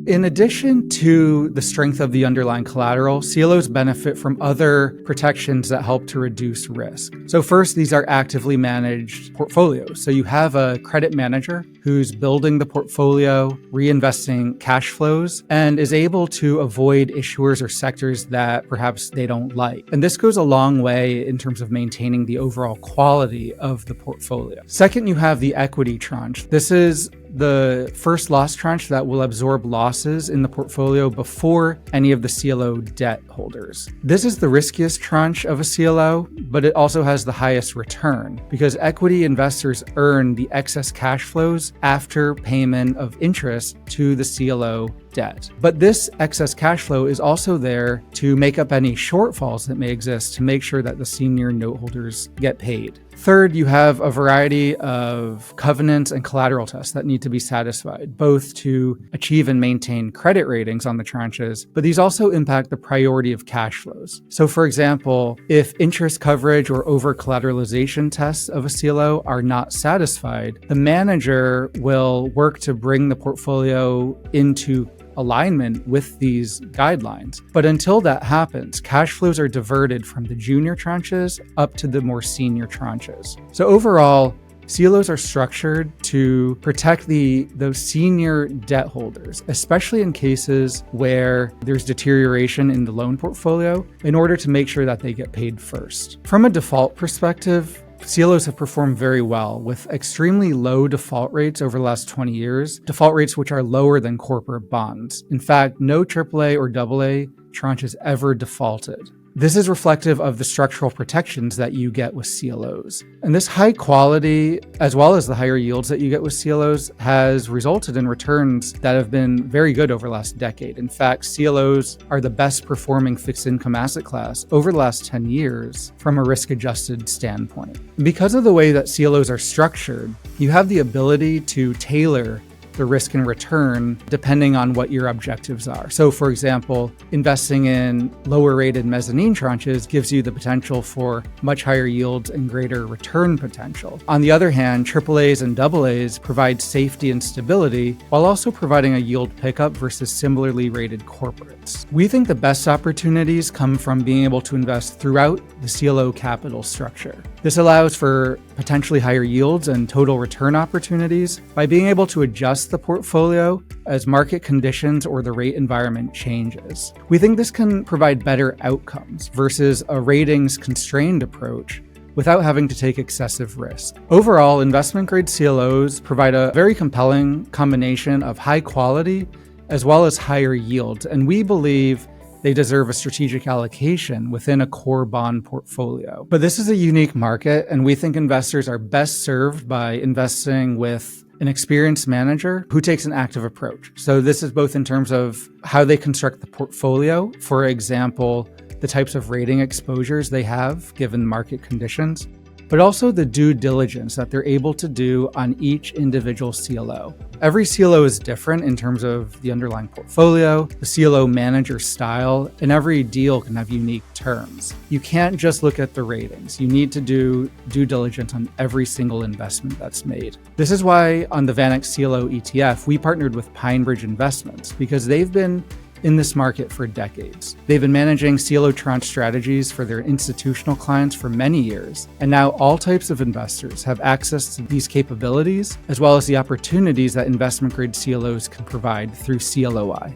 In addition to the strength of the underlying collateral, CLOs benefit from other protections that help to reduce risk. So first, these are actively managed portfolios. So you have a credit manager who's building the portfolio, reinvesting cash flows, and is able to avoid issuers or sectors that perhaps they don't like. And this goes a long way in terms of maintaining the overall quality of the portfolio. Second, you have the equity tranche. This is the first loss tranche that will absorb losses in the portfolio before any of the CLO debt holders. This is the riskiest tranche of a CLO, but it also has the highest return because equity investors earn the excess cash flows after payment of interest to the CLO debt. But this excess cash flow is also there to make up any shortfalls that may exist to make sure that the senior note holders get paid. Third, you have a variety of covenants and collateral tests that need to be satisfied, both to achieve and maintain credit ratings on the tranches, but these also impact the priority of cash flows. So for example, if interest coverage or over-collateralization tests of a CLO are not satisfied, the manager will work to bring the portfolio into alignment with these guidelines. But until that happens, cash flows are diverted from the junior tranches up to the more senior tranches. So overall, CLOs are structured to protect those senior debt holders, especially in cases where there's deterioration in the loan portfolio, in order to make sure that they get paid first. From a default perspective, CLOs have performed very well with extremely low default rates over the last 20 years, default rates which are lower than corporate bonds. In fact, no AAA or AA tranches ever defaulted. This is reflective of the structural protections that you get with CLOs. And this high quality, as well as the higher yields that you get with CLOs, has resulted in returns that have been very good over the last decade. In fact, CLOs are the best performing fixed income asset class over the last 10 years from a risk-adjusted standpoint. Because of the way that CLOs are structured, you have the ability to tailor the risk and return depending on what your objectives are. So for example, investing in lower rated mezzanine tranches gives you the potential for much higher yields and greater return potential. On the other hand, AAAs and AAs provide safety and stability while also providing a yield pickup versus similarly rated corporates. We think the best opportunities come from being able to invest throughout the CLO capital structure. This allows for potentially higher yields and total return opportunities by being able to adjust the portfolio as market conditions or the rate environment changes. We think this can provide better outcomes versus a ratings constrained approach without having to take excessive risk. Overall, investment-grade CLOs provide a very compelling combination of high quality as well as higher yields, and we believe they deserve a strategic allocation within a core bond portfolio. But this is a unique market, and we think investors are best served by investing with an experienced manager who takes an active approach. So this is both in terms of how they construct the portfolio, for example, the types of rating exposures they have given market conditions, but also the due diligence that they're able to do on each individual CLO. Every CLO is different in terms of the underlying portfolio, the CLO manager style, and every deal can have unique terms. You can't just look at the ratings. You need to do due diligence on every single investment that's made. This is why on the VanEck CLO ETF, we partnered with PineBridge Investments because they've been in this market for decades. They've been managing CLO tranche strategies for their institutional clients for many years, and now all types of investors have access to these capabilities, as well as the opportunities that investment-grade CLOs can provide through CLOI.